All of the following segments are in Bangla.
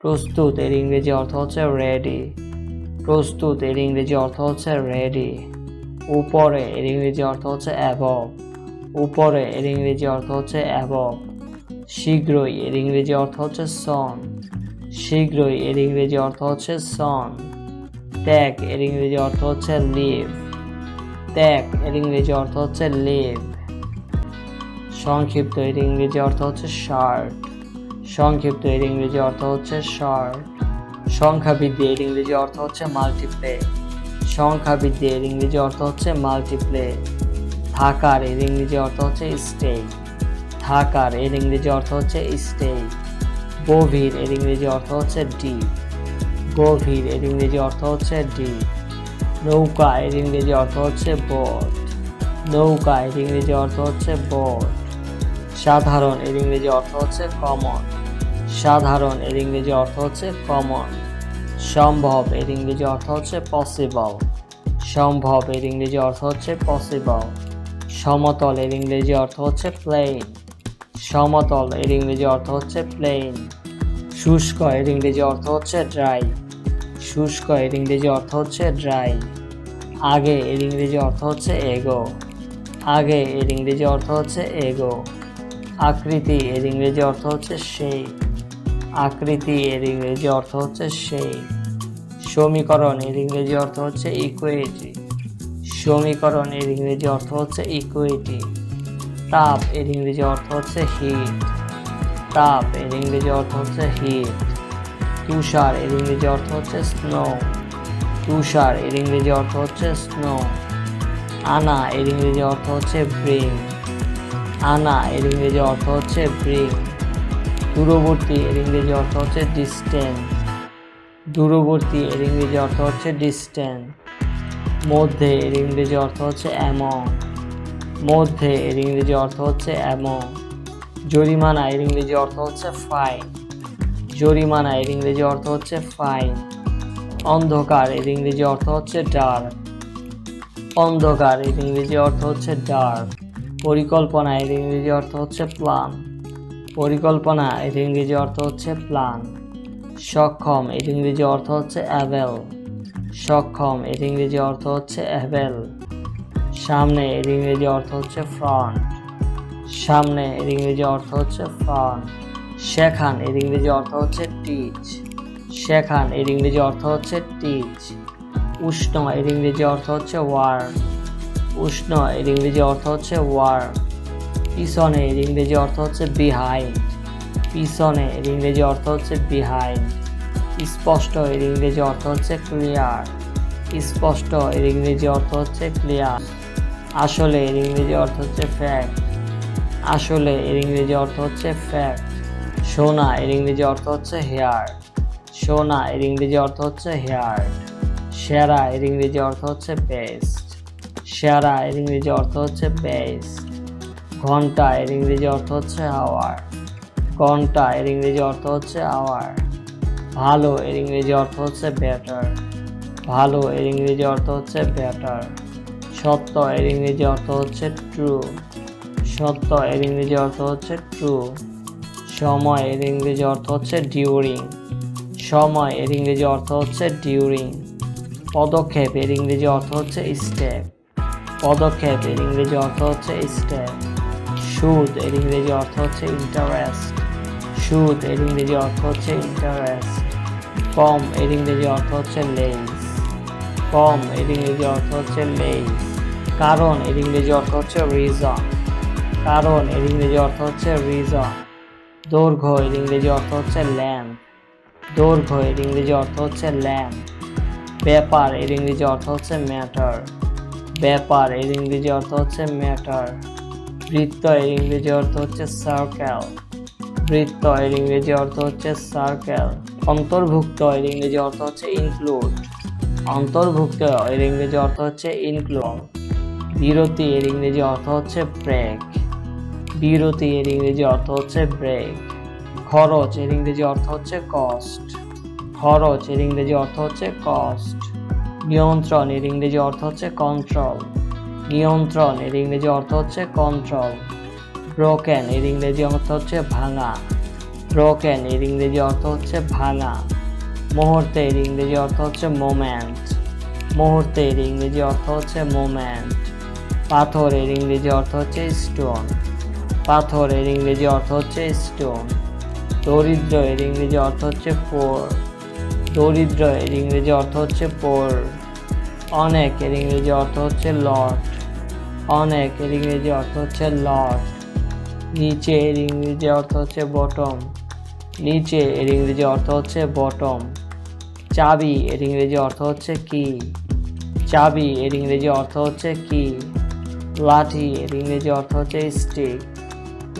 প্রস্তুত এর ইংরেজি অর্থ হচ্ছে রেডি। প্রস্তুত এর ইংরেজি অর্থ হচ্ছে রেডি। উপরে এর ইংরেজি অর্থ হচ্ছে অ্যাবভ। উপরে এর ইংরেজি অর্থ হচ্ছে অ্যাবভ। শীঘ্রই এর ইংরেজি অর্থ হচ্ছে সন। শীঘ্রই এর ইংরেজি অর্থ হচ্ছে সন। ত্যাগ এর ইংরেজি অর্থ হচ্ছে লিভ। ত্যাগ এর ইংরেজি অর্থ হচ্ছে লিভ। সংক্ষিপ্ত এর ইংরেজি অর্থ হচ্ছে শর্ট। সংক্ষিপ্ত এর ইংরেজি অর্থ হচ্ছে শর্ট। সংখ্যা বৃদ্ধি এর ইংরেজি অর্থ হচ্ছে মাল্টিপ্লে। সংখ্যা বৃদ্ধি এর ইংরেজি অর্থ হচ্ছে মাল্টিপ্লে। থাকার এর ইংরেজি অর্থ হচ্ছে স্টে। থাকার এর ইংরেজি অর্থ হচ্ছে স্টে। গভীর এর ইংরেজি অর্থ হচ্ছে ডিপ। গভীর এর ইংরেজি অর্থ হচ্ছে ডিপ। নৌকা এর ইংরেজি অর্থ হচ্ছে বোট। নৌকা এর ইংরেজি অর্থ হচ্ছে বোট। সাধারণ এর ইংরেজি অর্থ হচ্ছে কমন। সাধারণ এর ইংরেজি অর্থ হচ্ছে কমন। সম্ভব এর ইংরেজি অর্থ হচ্ছে পসিবল। সম্ভব এর ইংরেজি অর্থ হচ্ছে পসিবল। সমতল এর ইংরেজি অর্থ হচ্ছে প্লেন। সমতল এর ইংরেজি অর্থ হচ্ছে প্লেন। শুষ্ক এর ইংরেজি অর্থ হচ্ছে ড্রাই। শুষ্ক এর ইংরেজি অর্থ হচ্ছে ড্রাই। আগে এর ইংরেজি অর্থ হচ্ছে এগো। আগে এর ইংরেজি অর্থ হচ্ছে এগো। আকৃতি এর ইংরেজি অর্থ হচ্ছে শেপ। আকৃতি এর ইংরেজি অর্থ হচ্ছে শেপ। সমীকরণ এর ইংরেজি অর্থ হচ্ছে ইকুয়েটি। সমীকরণ এর ইংরেজি অর্থ হচ্ছে ইকুয়েটি। তাপ এর ইংরেজি অর্থ হচ্ছে হিট। তাপ এর ইংরেজি অর্থ হচ্ছে হিট। তুষার এর ইংরেজি অর্থ হচ্ছে স্নো। তুষার এর ইংরেজি অর্থ হচ্ছে স্নো। আনা এর ইংরেজি অর্থ হচ্ছে ব্রিং। আনা এর ইংরেজি অর্থ হচ্ছে ব্রিং। দূরবর্তী এর ইংরেজি অর্থ হচ্ছে ডিস্টেন্স। দূরবর্তী এর ইংরেজি অর্থ হচ্ছে ডিস্টেন্স। মধ্যে এর ইংরেজি অর্থ হচ্ছে অ্যামং। মধ্যে এর ইংরেজি অর্থ হচ্ছে অ্যামং। জরিমানা এর ইংরেজি অর্থ হচ্ছে ফাইন। জরিমানা এর ইংরেজি অর্থ হচ্ছে ফাইন। অন্ধকার এর ইংরেজি অর্থ হচ্ছে ডার্ক। অন্ধকার এর ইংরেজি অর্থ হচ্ছে ডার্ক। পরিকল্পনা এর ইংরেজি অর্থ হচ্ছে প্ল্যান। পরিকল্পনা এর ইংরেজি অর্থ হচ্ছে প্ল্যান। সক্ষম এর ইংরেজি অর্থ হচ্ছে অ্যাবেল। সক্ষম এর ইংরেজি অর্থ হচ্ছে অ্যাবেল। সামনে এর ইংরেজি অর্থ হচ্ছে ফ্রন্ট। সামনে এর ইংরেজি অর্থ হচ্ছে ফ্রন্ট। শেখান এর ইংরেজি অর্থ হচ্ছে টিচ। শেখান এর ইংরেজি অর্থ হচ্ছে টিচ। উষ্ণ এর ইংরেজি অর্থ হচ্ছে ওয়ার্ম। উষ্ণ এর ইংরেজি অর্থ হচ্ছে ওয়ার্ম। পিছনে এর ইংরেজি অর্থ হচ্ছে বিহাইন্ড। পিছনে এর ইংরেজি অর্থ হচ্ছে বিহাইন্ড। স্পষ্ট এর ইংরেজি অর্থ হচ্ছে ক্লিয়ার। স্পষ্ট এর ইংরেজি অর্থ হচ্ছে ক্লিয়ার। আসলে এর ইংরেজি অর্থ হচ্ছে ফ্যাক্ট। আসলে এর ইংরেজি অর্থ হচ্ছে ফ্যাক্ট। সোনা এর ইংরেজি অর্থ হচ্ছে হেয়ার। সোনা এর ইংরেজি অর্থ হচ্ছে হেয়ার। সেরা এর ইংরেজি অর্থ হচ্ছে বেস্ট। সেরা এর ইংরেজি অর্থ হচ্ছে বেস্ট। ঘন্টা এর ইংরেজি অর্থ হচ্ছে আওয়ার। ঘন্টা এর ইংরেজি অর্থ হচ্ছে আওয়ার। ভালো এর ইংরেজি অর্থ হচ্ছে বেটার। ভালো এর ইংরেজি অর্থ হচ্ছে বেটার। সত্য এর ইংরেজি অর্থ হচ্ছে ট্রু। সত্য এর ইংরেজি অর্থ হচ্ছে ট্রু। সময় এর ইংরেজি অর্থ হচ্ছে ডিউরিং। সময় এর ইংরেজি অর্থ হচ্ছে ডিউরিং। পদক্ষেপ এর ইংরেজি অর্থ হচ্ছে স্টেপ। পদক্ষেপ এর ইংরেজি অর্থ হচ্ছে স্টেপ। সুদ এর ইংরেজি অর্থ হচ্ছে ইন্টারেস্ট। সুদ এর ইংরেজি অর্থ হচ্ছে ইন্টারেস্ট। কম এর ইংরেজি অর্থ হচ্ছে লেস। কম এর ইংরেজি অর্থ হচ্ছে লেস। কারণ এর ইংরেজি অর্থ হচ্ছে রিজন। কারণ এর ইংরেজি অর্থ হচ্ছে রিজন। দৈর্ঘ্য এর ইংরেজি অর্থ হচ্ছে ল্যাম্প। দৈর্ঘ্য এর ইংরেজি অর্থ হচ্ছে ল্যাম্প। ব্যাপার এর ইংরেজি অর্থ হচ্ছে ম্যাটার। ব্যাপার এর ইংরেজি অর্থ হচ্ছে ম্যাটার। বৃত্ত এর ইংরেজি অর্থ হচ্ছে সার্কেল। বৃত্ত এর ইংরেজি অর্থ হচ্ছে সার্কেল। অন্তর্ভুক্ত এর ইংরেজি অর্থ হচ্ছে ইনক্লুড। অন্তর্ভুক্ত এর ইংরেজি অর্থ হচ্ছে ইনক্লুড। বিরতি এর ইংরেজি অর্থ হচ্ছে ব্রেক। বিরতি এর ইংরেজি অর্থ হচ্ছে ব্রেক। খরচ এর ইংরেজি অর্থ হচ্ছে কস্ট। খরচ এর ইংরেজি অর্থ হচ্ছে কস্ট। নিয়ন্ত্রণ এর ইংরেজি অর্থ হচ্ছে কন্ট্রোল। নিয়ন্ত্রণ এর ইংরেজি অর্থ হচ্ছে কন্ট্রোল। ব্রোকেন এর ইংরেজি অর্থ হচ্ছে ভাঙা। ব্রোকেন এর ইংরেজি অর্থ হচ্ছে ভাঙা। মুহূর্তে এর ইংরেজি অর্থ হচ্ছে মোমেন্ট। মুহূর্তে এর ইংরেজি অর্থ হচ্ছে মোমেন্ট। পাথর এর ইংরেজি অর্থ হচ্ছে স্টোন। পাথর এর ইংরেজি অর্থ হচ্ছে স্টোন। দরিদ্র এর ইংরেজি অর্থ হচ্ছে পোর। দরিদ্র এর ইংরেজি অর্থ হচ্ছে পোর। অনেক এর ইংরেজি অর্থ হচ্ছে লট। অনেক এর ইংরেজি অর্থ হচ্ছে লট। নিচে এর ইংরেজি অর্থ হচ্ছে বটম। নিচে এর ইংরেজি অর্থ হচ্ছে বটম। চাবি এর ইংরেজি অর্থ হচ্ছে কি। চাবি এর ইংরেজি অর্থ হচ্ছে কি। লাঠি এর ইংরেজি অর্থ হচ্ছে স্টিক।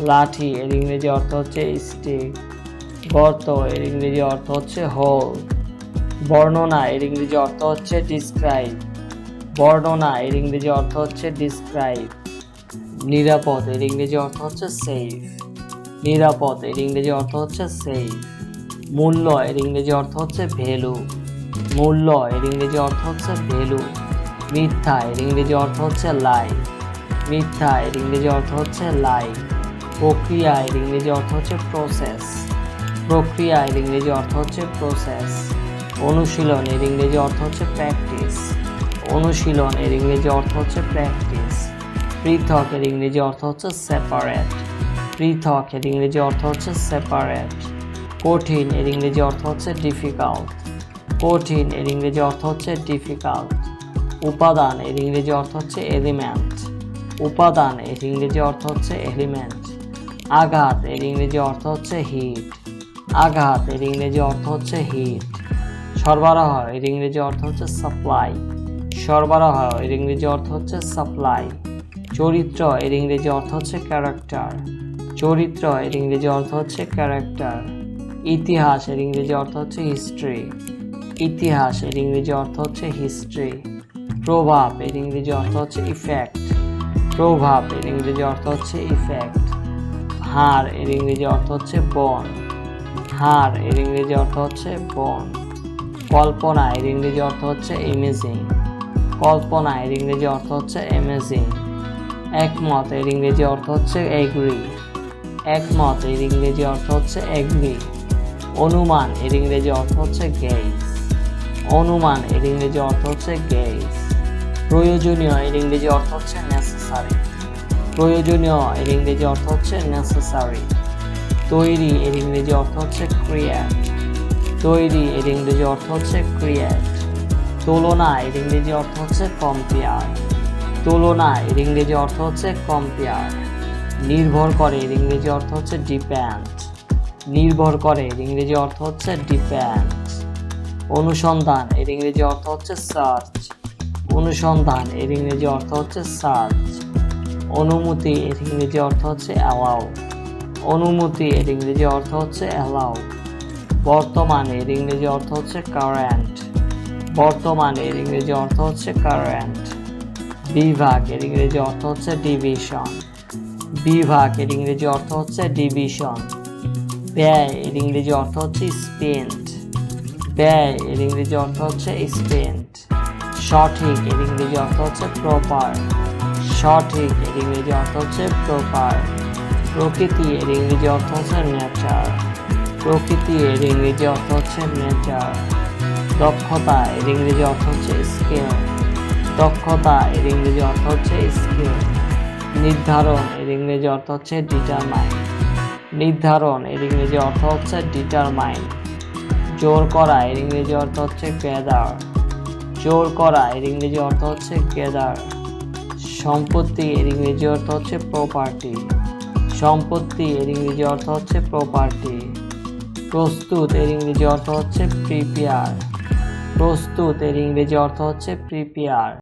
লাঠি এর ইংরেজি অর্থ হচ্ছে স্টিক। গর্ত এর ইংরেজি অর্থ হচ্ছে হোল। বর্ণনা এর ইংরেজি অর্থ হচ্ছে ডিসক্রাইব। বর্ণনা এর ইংরেজি অর্থ হচ্ছে ডিসক্রাইব। নিরাপদ এর ইংরেজি অর্থ হচ্ছে সেফ। নিরাপদ এর ইংরেজি অর্থ হচ্ছে সেফ। মূল্য এর ইংরেজি অর্থ হচ্ছে ভ্যালু। মূল্য এর ইংরেজি অর্থ হচ্ছে ভ্যালু। মিথ্যা এর ইংরেজি অর্থ হচ্ছে লাই। মিথ্যা এর ইংরেজি অর্থ হচ্ছে লাই। প্রক্রিয়া এর ইংরেজি অর্থ হচ্ছে প্রসেস। প্রক্রিয়া এর ইংরেজি অর্থ হচ্ছে প্রসেস। অনুশীলন এর ইংরেজি অর্থ হচ্ছে প্র্যাকটিস। অনুশীলন এর ইংরেজি অর্থ হচ্ছে প্র্যাকটিস। পৃথক এর ইংরেজি অর্থ হচ্ছে সেপারেট। পৃথক এর ইংরেজি অর্থ হচ্ছে সেপারেট। কঠিন এর ইংরেজি অর্থ হচ্ছে ডিফিকাল্ট। কঠিন এর ইংরেজি অর্থ হচ্ছে ডিফিকাল্ট। উপাদান এর ইংরেজি অর্থ হচ্ছে এলিমেন্ট। উপাদান এর ইংরেজি অর্থ হচ্ছে এলিমেন্ট। আঘাত এর ইংরেজি অর্থ হচ্ছে হিট। আঘাত এর ইংরেজি অর্থ হচ্ছে হিট। সরবরাহ এর ইংরেজি অর্থ হচ্ছে সাপ্লাই। সরবরাহ এর ইংরেজি অর্থ হচ্ছে সাপ্লাই। চরিত্র এর ইংরেজি অর্থ হচ্ছে ক্যারেক্টার। চরিত্র এর ইংরেজি অর্থ হচ্ছে ক্যারেক্টার। ইতিহাস এর ইংরেজি অর্থ হচ্ছে হিস্ট্রি। ইতিহাস এর ইংরেজি অর্থ হচ্ছে হিস্ট্রি। প্রভাব এর ইংরেজি অর্থ হচ্ছে ইফেক্ট। প্রভাব এর ইংরেজি অর্থ হচ্ছে ইফেক্ট। হাড় এর ইংরেজি অর্থ হচ্ছে বন। হাড় এর ইংরেজি অর্থ হচ্ছে বন। কল্পনা এর ইংরেজি অর্থ হচ্ছে ইমেজিং। কল্পনা এর ইংরেজি অর্থ হচ্ছে অ্যামেজিং। একমত এর ইংরেজি অর্থ হচ্ছে এগ্রি। একমত এর ইংরেজি অর্থ হচ্ছে এগ্রি। অনুমান এর ইংরেজি অর্থ হচ্ছে গেজ। অনুমান এর ইংরেজি অর্থ হচ্ছে গেজ। প্রয়োজনীয় এর ইংরেজি অর্থ হচ্ছে নেসেসারি। প্রয়োজনীয় এর ইংরেজি অর্থ হচ্ছে নেসেসারি। তৈরি এর ইংরেজি অর্থ হচ্ছে ক্রিয়েট। তৈরি এর ইংরেজি অর্থ হচ্ছে ক্রিয়েট। তুলনা এর ইংরেজি অর্থ হচ্ছে কম্পেয়ার। তুলনা এর ইংরেজি অর্থ হচ্ছে কম্পেয়ার। নির্ভর করে এর ইংরেজি অর্থ হচ্ছে ডিপেন্ড। নির্ভর করে এর ইংরেজি অর্থ হচ্ছে ডিপেন্ড। অনুসন্ধান এর ইংরেজি অর্থ হচ্ছে সার্চ। অনুসন্ধান এর ইংরেজি অর্থ হচ্ছে সার্চ। অনুমতি এর ইংরেজি অর্থ হচ্ছে অ্যালাউ। অনুমতি এর ইংরেজি অর্থ হচ্ছে অ্যালাউ। বর্তমান এর ইংরেজি অর্থ হচ্ছে কারেন্ট। বর্তমান এর ইংরেজি অর্থ হচ্ছে কারেন্ট। বিভাগ এর ইংরেজি অর্থ হচ্ছে ডিভিশন। বিভাগ এর ইংরেজি অর্থ হচ্ছে ডিভিশন। ব্যয় এর ইংরেজি অর্থ হচ্ছে স্পেন্ট। ব্যয় এর ইংরেজি অর্থ হচ্ছে স্পেন্ট। সঠিক এর ইংরেজি অর্থ হচ্ছে প্রপার। সঠিক এর ইংরেজি অর্থ হচ্ছে প্রপার। প্রকৃতি এর ইংরেজি অর্থ হচ্ছে নেচার। প্রকৃতি এর ইংরেজি অর্থ হচ্ছে নেচার। দক্ষতা এর ইংরেজি অর্থ হচ্ছে স্কিল। দক্ষতা এর ইংরেজি অর্থ হচ্ছে স্কিল। নির্ধারণ এর ইংরেজি অর্থ হচ্ছে ডিটারমাইন। নির্ধারণ এর ইংরেজি অর্থ হচ্ছে ডিটারমাইন। জোর করা এর ইংরেজি অর্থ হচ্ছে গ্যাদার। জোর করা এর ইংরেজি অর্থ হচ্ছে গ্যাদার। সম্পত্তি এর ইংরেজি অর্থ হচ্ছে প্রপার্টি। সম্পত্তি এর ইংরেজি অর্থ হচ্ছে প্রপার্টি। প্রস্তুত এর ইংরেজি অর্থ হচ্ছে প্রিপেয়ার। প্রস্তুত এর ইংরেজি অর্থ হচ্ছে প্রিপেয়ার।